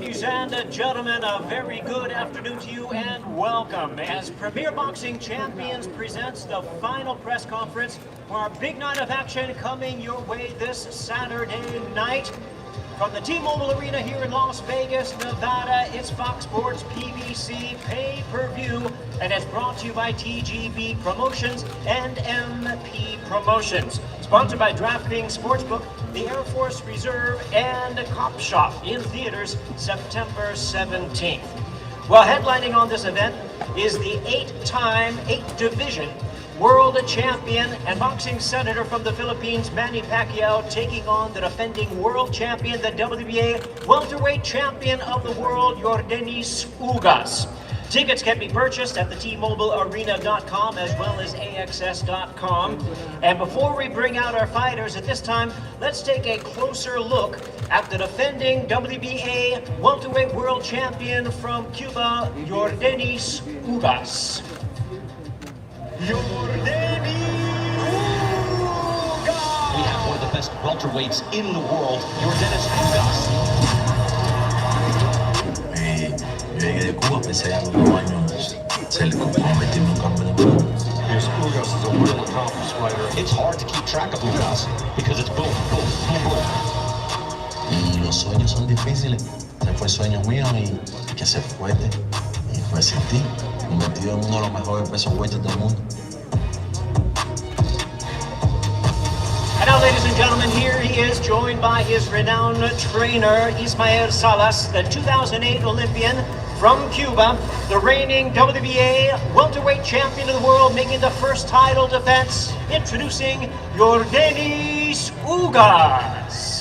Ladies and gentlemen, a very good afternoon to you and welcome as Premier Boxing Champions presents the final press conference for our big night of action coming your way this Saturday night. From the T-Mobile Arena here in Las Vegas, Nevada, it's Fox Sports PBC pay-per-view, and it's brought to you by TGB Promotions and MP Promotions. Sponsored by DraftKings Sportsbook, the Air Force Reserve, and Cop Shop in theaters September 17th. Well, headlining on this event is the 8-division world champion and boxing senator from the Philippines, Manny Pacquiao, taking on the defending world champion, the WBA welterweight champion of the world, Yordenis Ugas. Tickets can be purchased at the tmobilearena.com as well as axs.com. And before we bring out our fighters at this time, let's take a closer look at the defending WBA welterweight world champion from Cuba, Yordenis Ugas. Yordenis Ugas! We have one of the best welterweights in the world, Yordenis Ugas. Yo llegué de Cuba, pensé a los 2 años ser convertirme en un campeón del mundo. Ugas is a real accomplished fighter. It's hard to keep track of Ugas because it's boom, boom, boom, boom. Y los sueños son difíciles. Ese fue el sueño mío y que ser fuerte. Y fue sin ti, convertido en uno de los mejores pesos welter del mundo. And now, ladies and gentlemen, here he is, joined by his renowned trainer, Ismael Salas, the 2008 Olympian from Cuba, the reigning WBA welterweight champion of the world, making the first title defense, introducing Yordenis Ugas.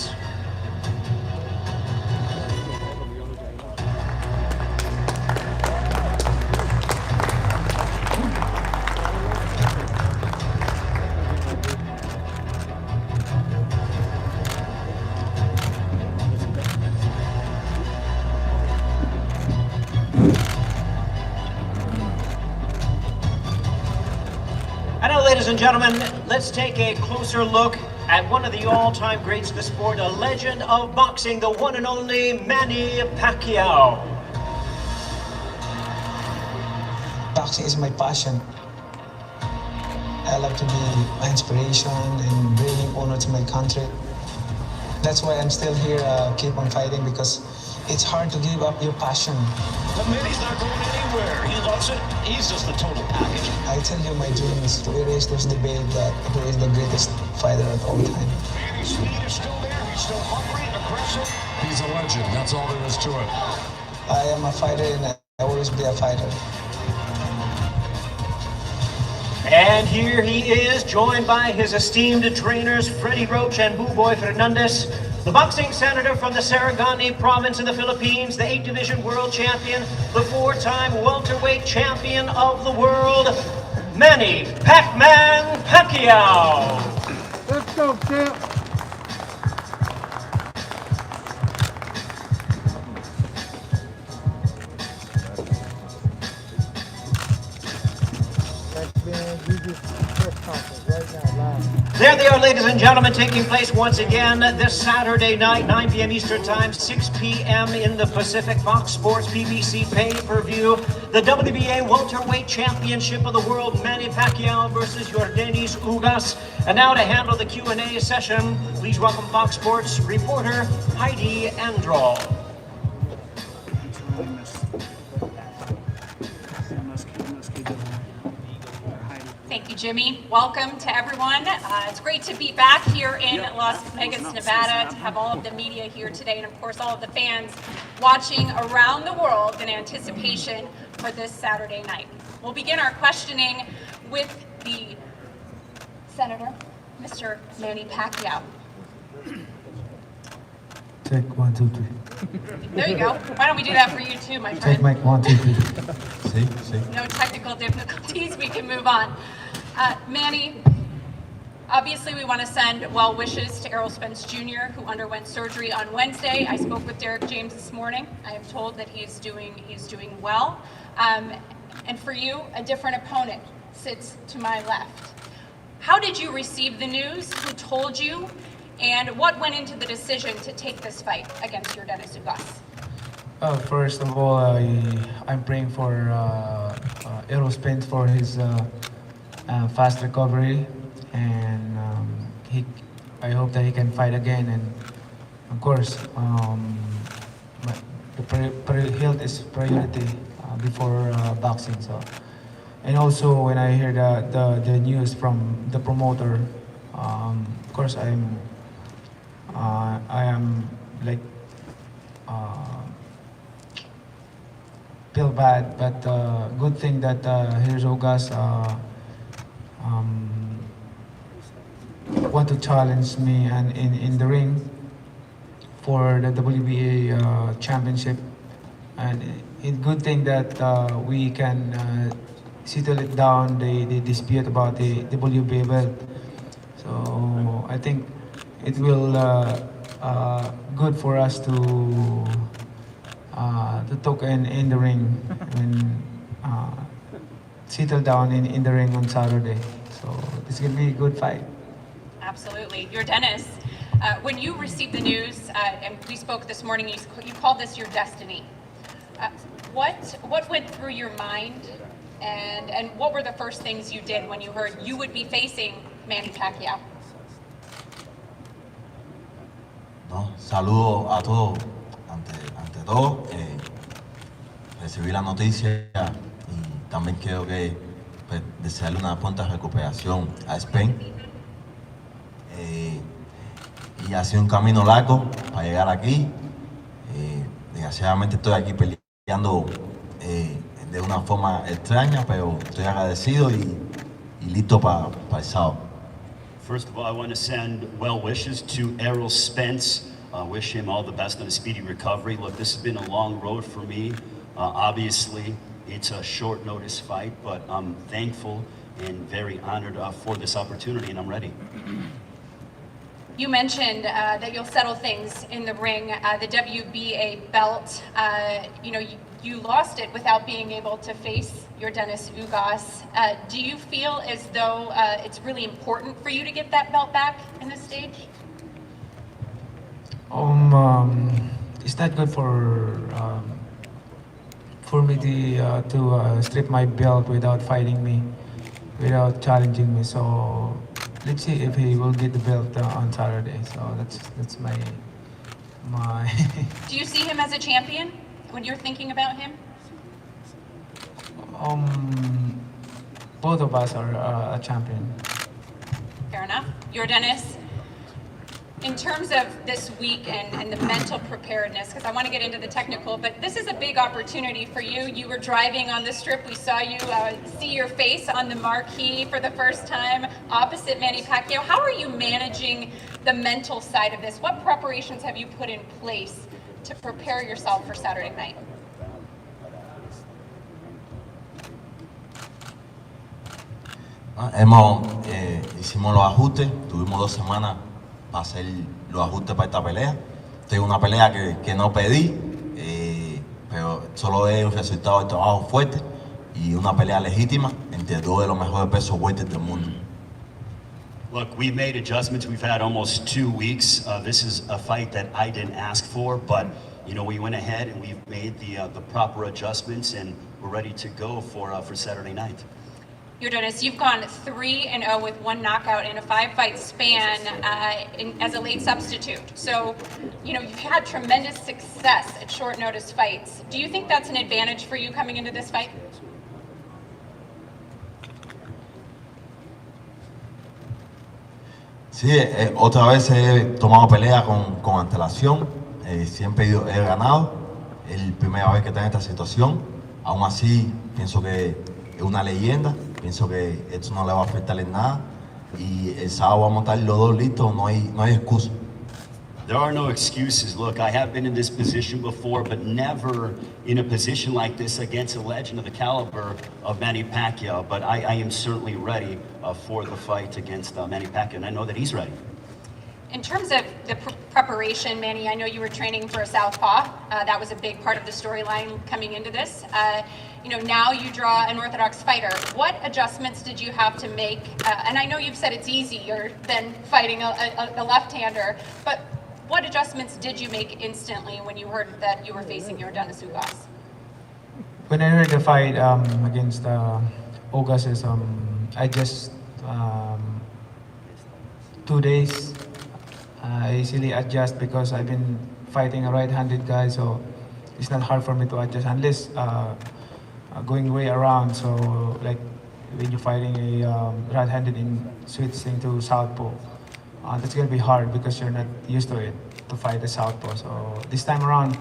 And now, ladies and gentlemen, let's take a closer look at one of the all-time greats of the sport, a legend of boxing, the one and only Manny Pacquiao. Boxing is my passion. I love to be my inspiration and bringing honor to my country. That's why I'm still here, keep on fighting, because it's hard to give up your passion. But Manny's not going anywhere. He loves it. He's just the total package. I tell you, my dream is to erase those debate that who is the greatest fighter at all time. Manny's speed is still there. He's still hungry, aggressive. He's a legend. That's all there is to it. I am a fighter and I will always be a fighter. And here he is, joined by his esteemed trainers, Freddie Roach and Buboy Fernandez, the boxing senator from the Sarangani province in the Philippines, the 8-division world champion, the 4-time welterweight champion of the world, Manny Pac-Man Pacquiao. Let's go, champ. There they are, ladies and gentlemen, taking place once again this Saturday night, 9 p.m. Eastern Time, 6 p.m. in the Pacific. Fox Sports PBC pay-per-view. The WBA welterweight championship of the world, Manny Pacquiao versus Yordenis Ugas. And now to handle the Q&A session, please welcome Fox Sports reporter Heidi Androl. Thank you, Jimmy. Welcome to everyone. It's great to be back here in Las Vegas, Nevada, to have all of the media here today, and of course all of the fans watching around the world in anticipation for this Saturday night. We'll begin our questioning with the Senator, Mr. Manny Pacquiao. Take 1, 2, 3. There you go. Why don't we do that for you too, my Take friend? mic 1, 2, 3. See? No technical difficulties, we can move on. Manny, obviously we want to send well wishes to Errol Spence Jr., who underwent surgery on Wednesday. I spoke with Derek James this morning. I am told that he's doing well. And for you, a different opponent sits to my left. How did you receive the news? Who told you? And what went into the decision to take this fight against Yordenis Ugas? First of all, I'm praying for Errol Spence for his fast recovery, and I hope that he can fight again. And of course, health is priority before boxing. So, and also when I hear the news from the promoter, of course I am like. Feel bad, but good thing that here's ugas want to challenge me and in the ring for the WBA championship, and it's good thing that we can settle it down the dispute about the WBA belt. So I think it will good for us to talk in the ring when settle down in the ring on Saturday. So it's gonna be a good fight. Absolutely. Yordenis, when you received the news, and we spoke this morning, you called this your destiny. What went through your mind, and what were the first things you did when you heard you would be facing Manny Pacquiao? No, saludo a todos. Ante todo, recibí la noticia y también quiero que pues, desearle una pronta recuperación a Spence. Y ha sido un camino largo para llegar aquí. Desgraciadamente estoy aquí peleando de una forma extraña, pero estoy agradecido y listo para el sábado. First of all, I want to send well wishes to Errol Spence. Wish him all the best on a speedy recovery. Look, this has been a long road for me. Obviously, it's a short notice fight, but I'm thankful and very honored for this opportunity, and I'm ready. You mentioned that you'll settle things in the ring. The WBA belt, you lost it without being able to face Yordenis Ugas. Do you feel as though it's really important for you to get that belt back in this stage? It's not good for me to strip my belt without fighting me, without challenging me. So let's see if he will get the belt on Saturday. So that's my. Do you see him as a champion when you're thinking about him? Both of us are a champion. Fair enough. Yordenis, in terms of this week and the mental preparedness, because I want to get into the technical, but this is a big opportunity for you. You were driving on the strip. We saw you see your face on the marquee for the first time opposite Manny Pacquiao. How are you managing the mental side of this? What preparations have you put in place to prepare yourself for Saturday night? Hicimos los ajustes, tuvimos 2 semanas para hacer los ajustes para esta pelea. Tengo una pelea que no pedí, pero solo es un resultado del trabajo fuerte y una pelea legítima entre 2 de los mejores pesos welter del mundo. Look, we've made adjustments. We've had almost 2 weeks. This is a fight that I didn't ask for, but we went ahead and we've made the proper adjustments, and we're ready to go for Saturday night. Yordenis, you've gone 3-0 with 1 knockout in a 5-fight span as a late substitute. So, you've had tremendous success at short notice fights. Do you think that's an advantage for you coming into this fight? Sí, otra vez he tomado pelea con antelación, siempre he ganado, es la primera vez que tengo esta situación, aún así pienso que es una leyenda, pienso que esto no le va a afectar en nada y el sábado vamos a estar los 2 listos, no hay excusa. There are no excuses. Look, I have been in this position before, but never in a position like this against a legend of the caliber of Manny Pacquiao. But I am certainly ready for the fight against Manny Pacquiao, and I know that he's ready. In terms of the preparation, Manny, I know you were training for a southpaw. That was a big part of the storyline coming into this. Now you draw an orthodox fighter. What adjustments did you have to make? And I know you've said it's easier than fighting a left-hander, but what adjustments did you make instantly when you heard that you were facing yordenis ugas? When I heard the fight against Ugas, I just 2 days I easily adjust because I've been fighting a right-handed guy, so it's not hard for me to adjust unless going way around. So like when you're fighting a right-handed in switching to southpaw, that's gonna be hard because you're not used to it to fight the southpaw. So this time around,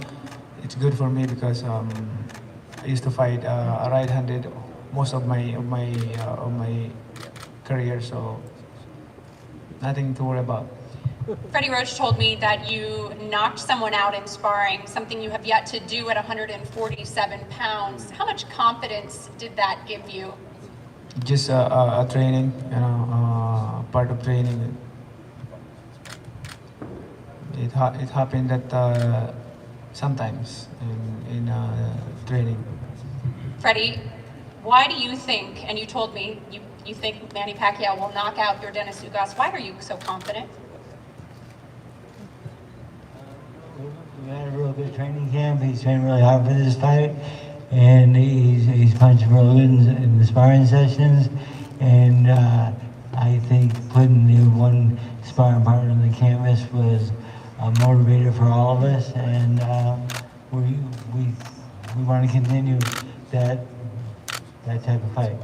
it's good for me because I used to fight a right-handed most of my career, so nothing to worry about. Freddie Roach told me that you knocked someone out in sparring, something you have yet to do at 147 pounds. How much confidence did that give you? Just a training, part of training. It happened that sometimes in training. Freddie, why do you think, and you told me you think Manny Pacquiao will knock out yordenis ugas, why are you so confident? We had a real good training camp. He's trained really hard for this fight, and he's punching real good in the sparring sessions. And I think putting the one sparring partner on the canvas was a motivator for all of us, and we want to continue that type of fight.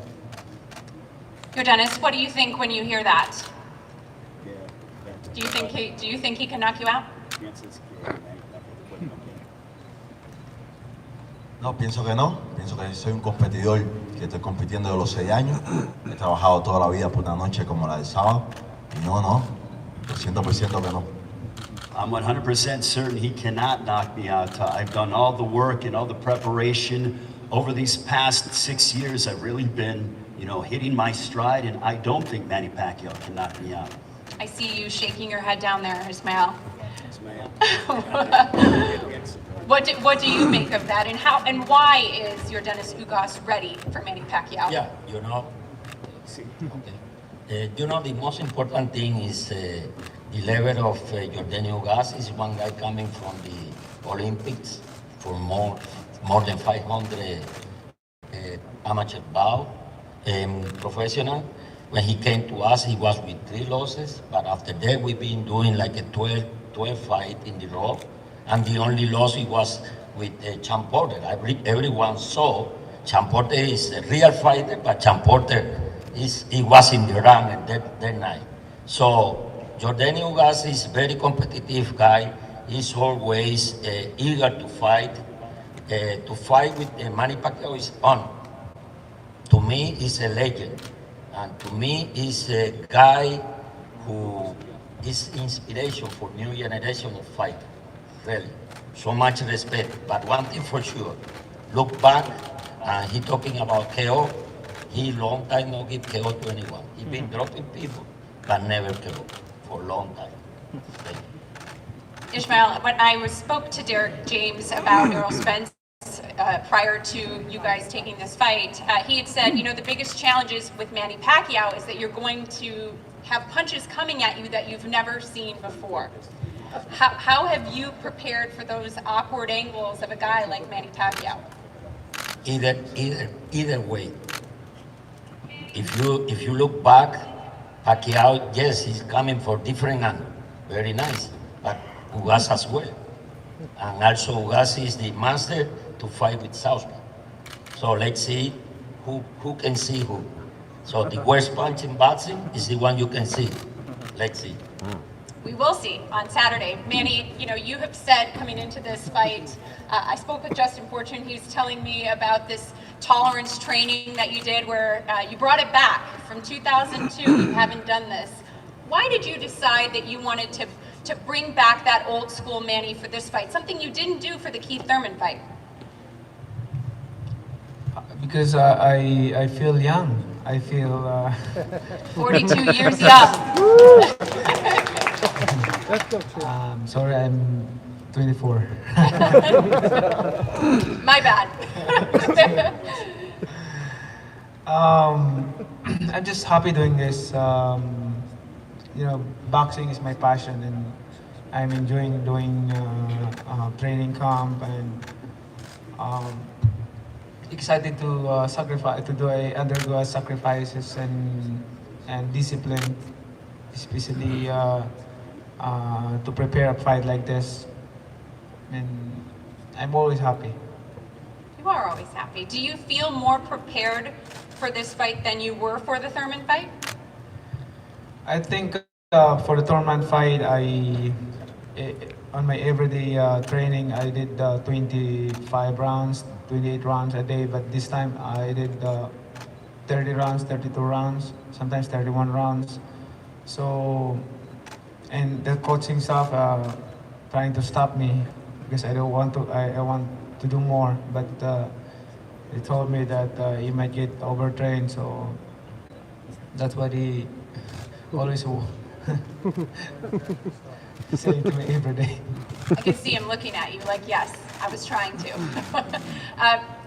Yordenis, what do you think when you hear that? Do you think he can knock you out? No, pienso que no. Pienso que soy un competidor que estoy compitiendo de los 6 años. He trabajado toda la vida por una noche como la del sábado. Y no, 200% que no. I'm 100% certain he cannot knock me out. I've done all the work and all the preparation. Over these past 6 years, I've really been, hitting my stride, and I don't think Manny Pacquiao can knock me out. I see you shaking your head down there, Ismael. What do you make of that, and why is yordenis ugas ready for Manny Pacquiao? Yeah, the most important thing is the level of Yordenis Ugas is one guy coming from the Olympics for more than 500 amateur bout, professional. When he came to us, he was with 3 losses, but after that we've been doing like a 12 fight in the row, and the only loss he was with Champ Porter. Everyone saw Champ Porter is a real fighter, but Champ Porter he was in the rank that night. So Yordenis Ugas is a very competitive guy. He's always eager to fight. To fight with Manny Pacquiao is fun. To me, he's a legend. And to me, he's a guy who is inspiration for new generation of fighters. Really. So much respect. But one thing for sure, look back, he talking about KO. He long time not give KO to anyone. He been dropping people, but never KO for a long time. Thank you. Ishmael, when I spoke to Derek James about Errol Spence prior to you guys taking this fight, he had said, the biggest challenges with Manny Pacquiao is that you're going to have punches coming at you that you've never seen before. How have you prepared for those awkward angles of a guy like Manny Pacquiao? Either way. If you look back, Pacquiao, yes, he's coming for different angle, very nice, but Ugas as well. And also Ugas is the master to fight with southpaw. So let's see who can see who. So the worst punch in boxing is the one you can see. Let's see. We will see on Saturday. Manny, you have said coming into this fight, I spoke with Justin Fortune, he's telling me about this tolerance training that you did where you brought it back from 2002, you haven't done this. Why did you decide that you wanted to bring back that old school Manny for this fight, something you didn't do for the Keith Thurman fight? Because I feel young. I feel 42 years young. Sorry, I'm 24. My bad. I'm just happy doing this. Boxing is my passion, and I'm enjoying doing training camp and excited to sacrifice, undergo sacrifices and discipline, especially to prepare a fight like this. And I'm always happy. You are always happy. Do you feel more prepared for this fight than you were for the Thurman fight? I think for the Thurman fight, on my everyday training, I did 25 rounds, 28 rounds a day, but this time I did 30 rounds, 32 rounds, sometimes 31 rounds. So, and the coaching staff trying to stop me because I want to do more, but they told me that you might get overtrained, so that's what he always say to me every day. I can see him looking at you like, yes, I was trying to.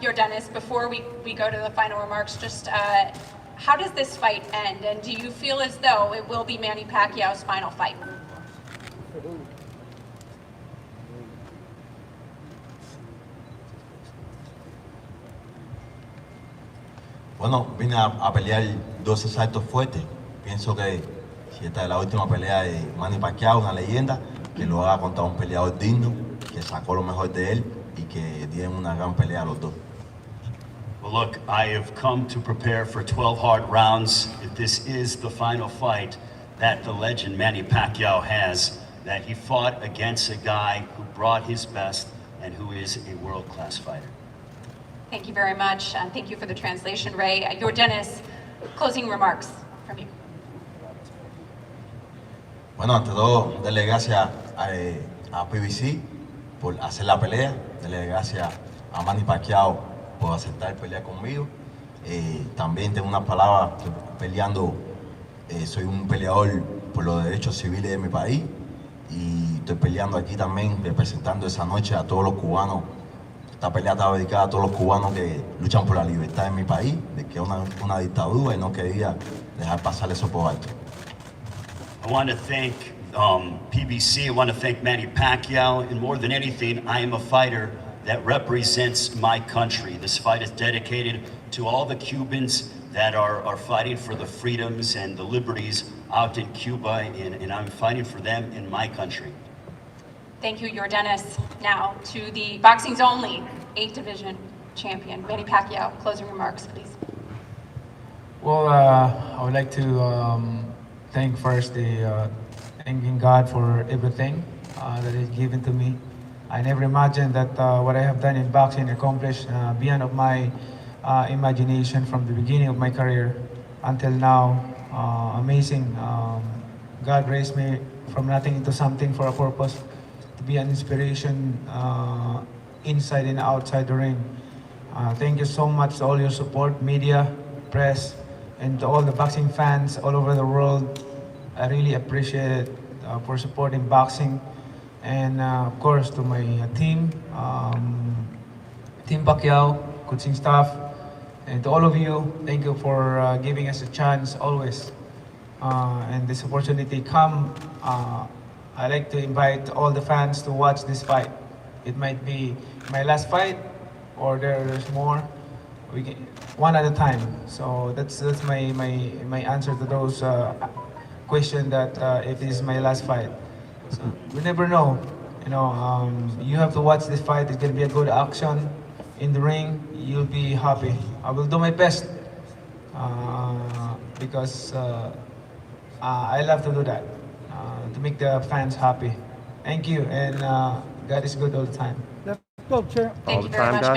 Yordenis, before we go to the final remarks, just how does this fight end? And do you feel as though it will be Manny Pacquiao's final fight? Bueno, vine a pelear dos asaltos fuertes. Pienso que si esta es la última pelea de Manny Pacquiao, una leyenda, que lo haga contra un peleador digno, que sacó lo mejor de él y que tienen una gran pelea los dos. Well, look, I have come to prepare for 12 hard rounds. If this is the final fight that the legend Manny Pacquiao has, that he fought against a guy who brought his best and who is a world-class fighter. Thank you very much. Thank you for the translation, Ray. Yordenis, closing remarks from you. Bueno, ante todo, darle gracias a PBC por hacer la pelea, darle gracias a Manny Pacquiao por aceptar pelear conmigo. También tengo unas palabras que peleando, soy un peleador por los derechos civiles de mi país y estoy peleando aquí también representando esa noche a todos los cubanos. Esta pelea está dedicada a todos los cubanos que luchan por la libertad en mi país, de que es una dictadura y no quería dejar pasar eso por alto. I want to thank PBC, I want to thank Manny Pacquiao, and more than anything, I am a fighter that represents my country. This fight is dedicated to all the Cubans that are fighting for the freedoms and the liberties out in Cuba, and I'm fighting for them in my country. Thank you, Yordenis. Now to the boxing's only 8th division champion, Manny Pacquiao. Closing remarks, please. Well, I would like to thank first thanking God for everything that He's given to me. I never imagined that what I have done in boxing accomplished beyond of my imagination from the beginning of my career until now. Amazing. God raised me from nothing into something for a purpose, to be an inspiration inside and outside the ring. Thank you so much to all your support, media, press, and to all the boxing fans all over the world. I really appreciate it for supporting boxing. And of course to my team, Team Pacquiao, coaching staff, and to all of you, thank you for giving us a chance always. And this opportunity come, I like to invite all the fans to watch this fight. It might be my last fight, or there's more. We can, one at a time. So that's my answer to those questions that if this is my last fight. So we never know. You know, you have to watch this fight. It's gonna be a good action in the ring. You'll be happy. I will do my best because I love to do that to make the fans happy. Thank you, and God is good all the time. Let's go, champ. Thank you very much, Manny.